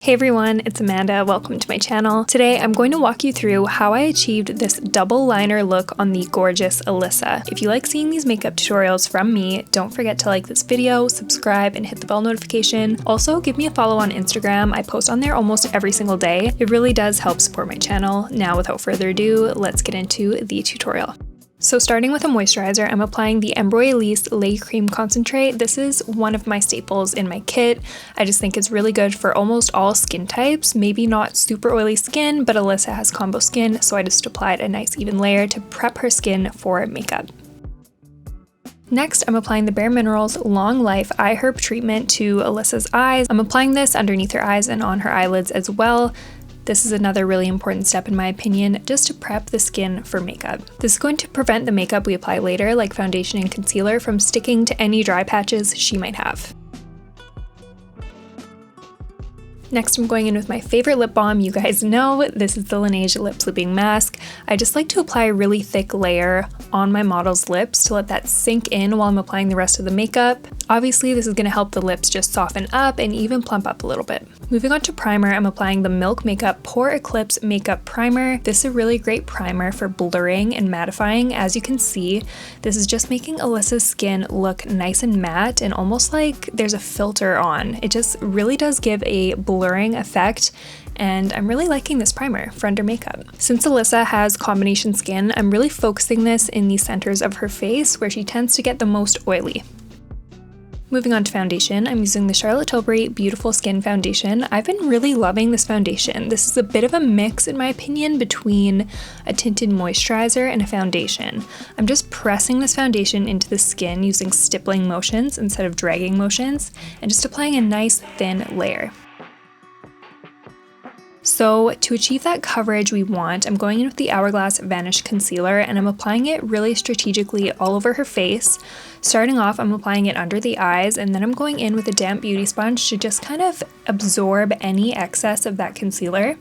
Hey everyone, it's Amanda. Welcome to my channel. Today I'm going to walk you through how I achieved this double liner look on the gorgeous Alyssa. If you like seeing these makeup tutorials from me, don't forget to like this video, subscribe, and hit the bell notification. Also, give me a follow on Instagram. I post on there almost every single day. It really does help support my channel. Now without further ado, let's get into the tutorial. So starting with a moisturizer, I'm applying the Embroillis Lait Cream Concentrate. This is one of my staples in my kit. I just think it's really good for almost all skin types, maybe not super oily skin, but Alyssa has combo skin, so I just applied a nice even layer to prep her skin for makeup. Next, I'm applying the Bare Minerals Long Life Eye Herb Treatment to Alyssa's eyes. I'm applying this underneath her eyes and on her eyelids as well. This is another really important step in my opinion, just to prep the skin for makeup. This is going to prevent the makeup we apply later, like foundation and concealer, from sticking to any dry patches she might have. Next, I'm going in with my favorite lip balm. You guys know this is the Laneige Lip Sleeping Mask. I just like to apply a really thick layer on my model's lips to let that sink in while I'm applying the rest of the makeup. Obviously, this is going to help the lips just soften up and even plump up a little bit. Moving on to primer, I'm applying the Milk Makeup Pore Eclipse Makeup Primer. This is a really great primer for blurring and mattifying. As you can see, this is just making Alyssa's skin look nice and matte and almost like there's a filter on. It just really does give a blurring effect, and I'm really liking this primer for under makeup. Since Alyssa has combination skin, I'm really focusing this in the centers of her face where she tends to get the most oily. Moving on to foundation, I'm using the Charlotte Tilbury Beautiful Skin Foundation. I've been really loving this foundation. This is a bit of a mix, in my opinion, between a tinted moisturizer and a foundation. I'm just pressing this foundation into the skin using stippling motions instead of dragging motions, and just applying a nice thin layer. So to achieve that coverage we want, I'm going in with the Hourglass Vanish Concealer, and I'm applying it really strategically all over her face. Starting off, I'm applying it under the eyes, and then I'm going in with a damp beauty sponge to just kind of absorb any excess of that concealer.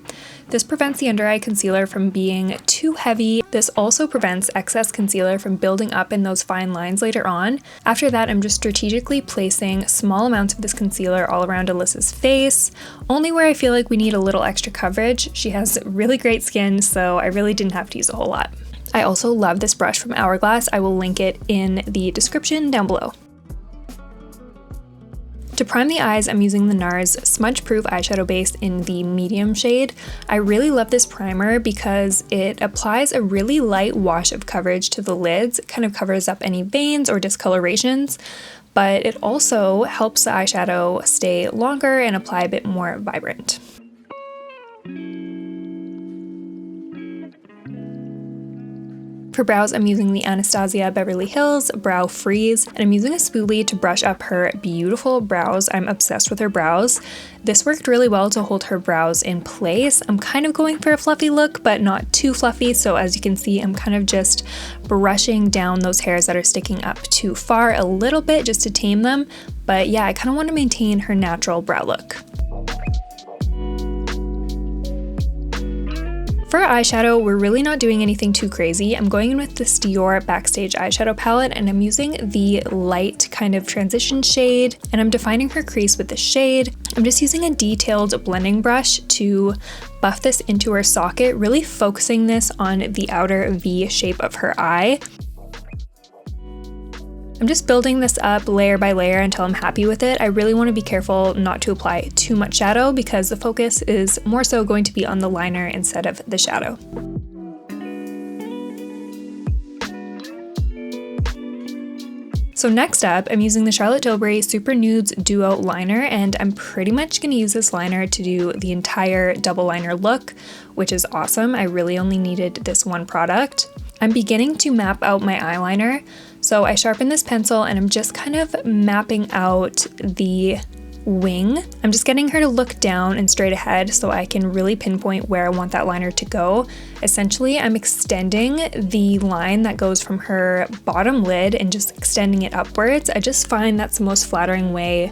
This prevents the under eye concealer from being too heavy. This also prevents excess concealer from building up in those fine lines later on. After that, I'm just strategically placing small amounts of this concealer all around Alyssa's face, only where I feel like we need a little extra coverage. She has really great skin, so I really didn't have to use a whole lot. I also love this brush from Hourglass. I will link it in the description down below. To prime the eyes, I'm using the NARS Smudge Proof Eyeshadow Base in the medium shade. I really love this primer because it applies a really light wash of coverage to the lids. It kind of covers up any veins or discolorations, but it also helps the eyeshadow stay longer and apply a bit more vibrant. For brows, I'm using the Anastasia Beverly Hills Brow Freeze, and I'm using a spoolie to brush up her beautiful brows. I'm obsessed with her brows. This worked really well to hold her brows in place. I'm kind of going for a fluffy look, but not too fluffy, so as you can see, I'm kind of just brushing down those hairs that are sticking up too far a little bit just to tame them. But yeah, I kind of want to maintain her natural brow look. For eyeshadow, we're really not doing anything too crazy. I'm going in with the Dior Backstage eyeshadow palette, and I'm using the light kind of transition shade, and I'm defining her crease with the shade. I'm just using a detailed blending brush to buff this into her socket, really focusing this on the outer V shape of her eye. I'm just building this up layer by layer until I'm happy with it. I really want to be careful not to apply too much shadow because the focus is more so going to be on the liner instead of the shadow. So next up, I'm using the Charlotte Tilbury Super Nudes Duo Liner, and I'm pretty much going to use this liner to do the entire double liner look, which is awesome. I really only needed this one product. I'm beginning to map out my eyeliner, so I sharpen this pencil and I'm just kind of mapping out the wing. I'm just getting her to look down and straight ahead so I can really pinpoint where I want that liner to go. Essentially, I'm extending the line that goes from her bottom lid and just extending it upwards. I just find that's the most flattering way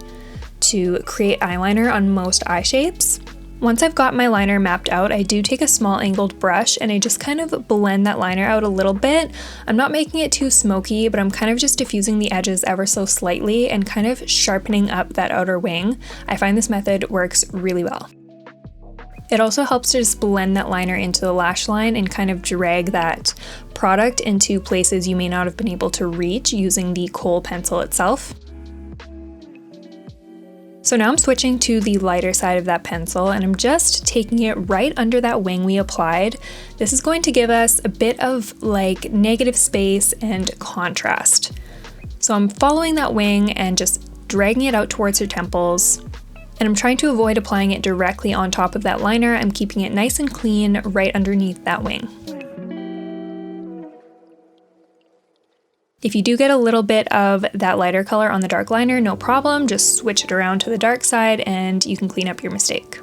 to create eyeliner on most eye shapes. Once I've got my liner mapped out, I do take a small angled brush and I just kind of blend that liner out a little bit. I'm not making it too smoky, but I'm kind of just diffusing the edges ever so slightly and kind of sharpening up that outer wing. I find this method works really well. It also helps to just blend that liner into the lash line and kind of drag that product into places you may not have been able to reach using the kohl pencil itself. So now I'm switching to the lighter side of that pencil and I'm just taking it right under that wing we applied. This is going to give us a bit of like negative space and contrast. So I'm following that wing and just dragging it out towards her temples. And I'm trying to avoid applying it directly on top of that liner. I'm keeping it nice and clean right underneath that wing. If you do get a little bit of that lighter color on the dark liner, no problem, just switch it around to the dark side and you can clean up your mistake.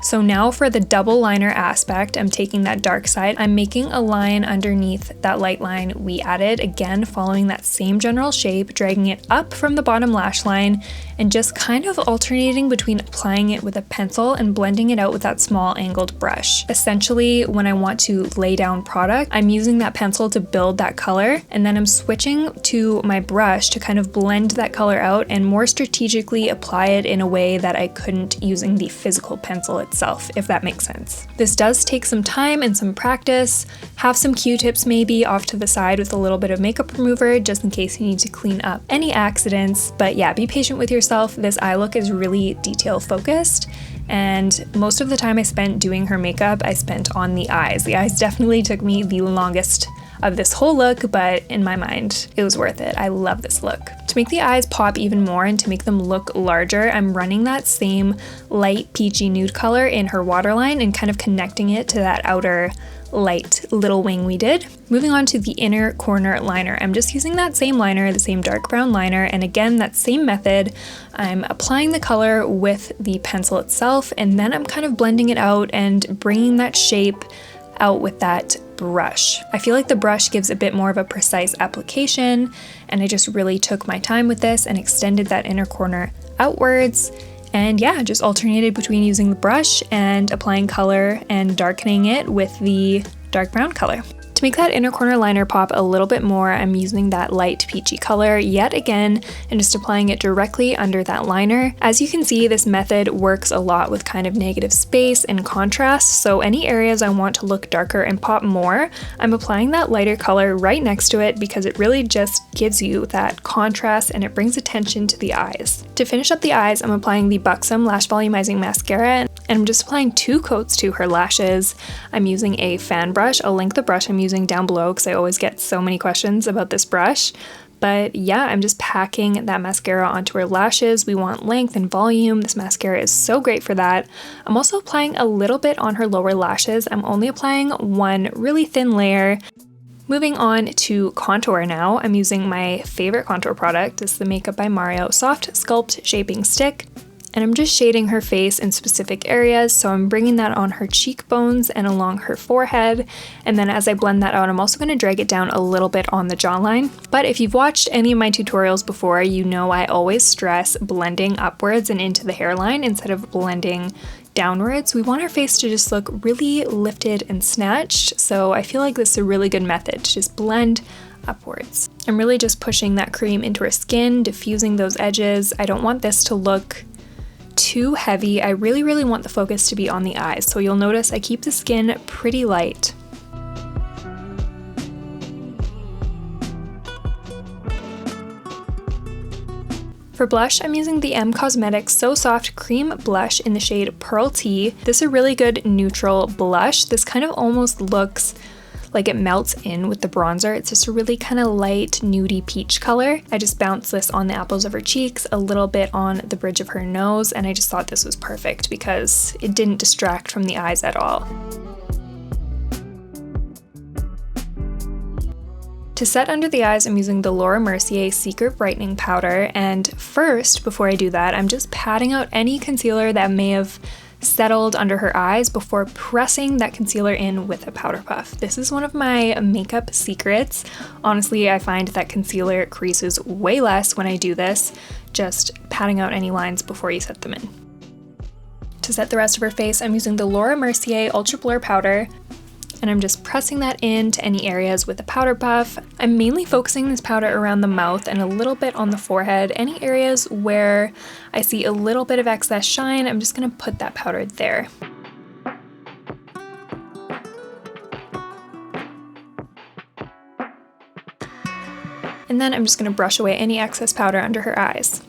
So now for the double liner aspect, I'm taking that dark side. I'm making a line underneath that light line we added, again following that same general shape, dragging it up from the bottom lash line and just kind of alternating between applying it with a pencil and blending it out with that small angled brush. Essentially, when I want to lay down product, I'm using that pencil to build that color, and then I'm switching to my brush to kind of blend that color out and more strategically apply it in a way that I couldn't using the physical pencil itself, if that makes sense. This does take some time and some practice. Have some Q-tips maybe off to the side with a little bit of makeup remover just in case you need to clean up any accidents. But yeah, be patient with yourself. This eye look is really detail focused, and most of the time I spent doing her makeup, I spent on the eyes. The eyes definitely took me the longest of this whole look, but in my mind, it was worth it. I love this look. To make the eyes pop even more and to make them look larger, I'm running that same light peachy nude color in her waterline and kind of connecting it to that outer light little wing we did. Moving on to the inner corner liner. I'm just using that same liner, the same dark brown liner, and again, that same method. I'm applying the color with the pencil itself, and then I'm kind of blending it out and bringing that shape out with that brush. I feel like the brush gives a bit more of a precise application, and I just really took my time with this and extended that inner corner outwards. And yeah, just alternated between using the brush and applying color and darkening it with the dark brown color. To make that inner corner liner pop a little bit more, I'm using that light peachy color yet again and just applying it directly under that liner. As you can see, this method works a lot with kind of negative space and contrast, so any areas I want to look darker and pop more, I'm applying that lighter color right next to it because it really just gives you that contrast and it brings attention to the eyes. To finish up the eyes, I'm applying the Buxom Lash Volumizing Mascara, and I'm just applying 2 coats to her lashes. I'm using a fan brush. I'll link the brush I'm using down below because I always get so many questions about this brush. But yeah, I'm just packing that mascara onto her lashes. We want length and volume. This mascara is so great for that. I'm also applying a little bit on her lower lashes. I'm only applying one really thin layer. Moving on to contour now, I'm using my favorite contour product. This is the Makeup by Mario Soft Sculpt Shaping Stick. And I'm just shading her face in specific areas, so I'm bringing that on her cheekbones and along her forehead, and then as I blend that out, I'm also going to drag it down a little bit on the jawline. But if you've watched any of my tutorials before, you know I always stress blending upwards and into the hairline instead of blending downwards. We want our face to just look really lifted and snatched, so I feel like this is a really good method to just blend upwards. I'm really just pushing that cream into her skin, diffusing those edges. I don't want this to look too heavy. I really want the focus to be on the eyes, so you'll notice I keep the skin pretty light. For blush, I'm using the M Cosmetics So Soft Cream Blush in the shade Pearl Tea. This is a really good neutral blush. This kind of almost looks like it melts in with the bronzer. It's just a really kind of light nudie peach color. I just bounced this on the apples of her cheeks, a little bit on the bridge of her nose, and I just thought this was perfect because it didn't distract from the eyes at all. To set under the eyes, I'm using the Laura Mercier Secret Brightening Powder, and first, before I do that, I'm just patting out any concealer that may have settled under her eyes before pressing that concealer in with a powder puff. This is one of my makeup secrets. Honestly, I find that concealer creases way less when I do this, just patting out any lines before you set them in. To set the rest of her face, I'm using the Laura Mercier Ultra Blur Powder. and I'm just pressing that into any areas with a powder puff. I'm mainly focusing this powder around the mouth and a little bit on the forehead. Any areas where I see a little bit of excess shine, I'm just gonna put that powder there. And then I'm just gonna brush away any excess powder under her eyes.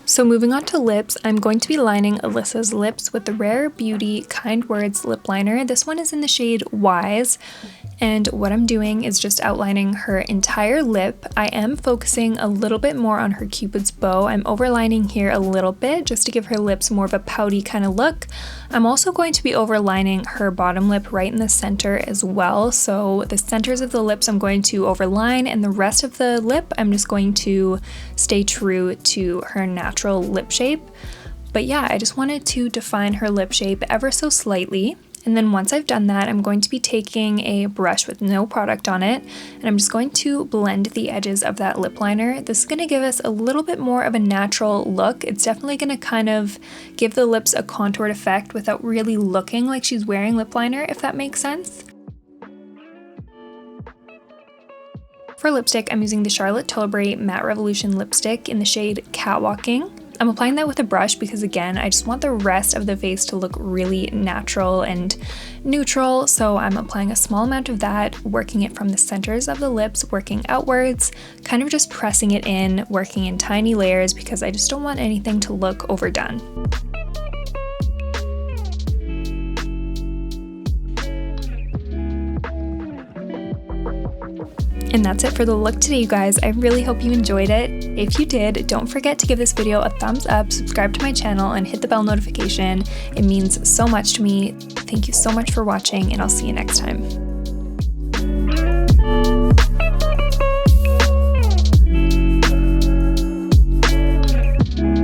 So moving on to lips, I'm going to be lining Alyssa's lips with the Rare Beauty Kind Words lip liner. This one is in the shade Wise, and what I'm doing is just outlining her entire lip. I am focusing a little bit more on her Cupid's bow. I'm overlining here a little bit just to give her lips more of a pouty kind of look. I'm also going to be overlining her bottom lip right in the center as well. So the centers of the lips I'm going to overline, and the rest of the lip I'm just going to stay true to her natural lip shape. But yeah, I just wanted to define her lip shape ever so slightly. And then once I've done that, I'm going to be taking a brush with no product on it, and I'm just going to blend the edges of that lip liner. This is going to give us a little bit more of a natural look. It's definitely going to kind of give the lips a contoured effect without really looking like she's wearing lip liner, if that makes sense. For lipstick, I'm using the Charlotte Tilbury Matte Revolution lipstick in the shade Catwalking. I'm applying that with a brush because, again, I just want the rest of the face to look really natural and neutral, so I'm applying a small amount of that, working it from the centers of the lips, working outwards, kind of just pressing it in, working in tiny layers because I just don't want anything to look overdone. And that's it for the look today, you guys. I really hope you enjoyed it. If you did, don't forget to give this video a thumbs up, subscribe to my channel, and hit the bell notification. It means so much to me. Thank you so much for watching, and I'll see you next time.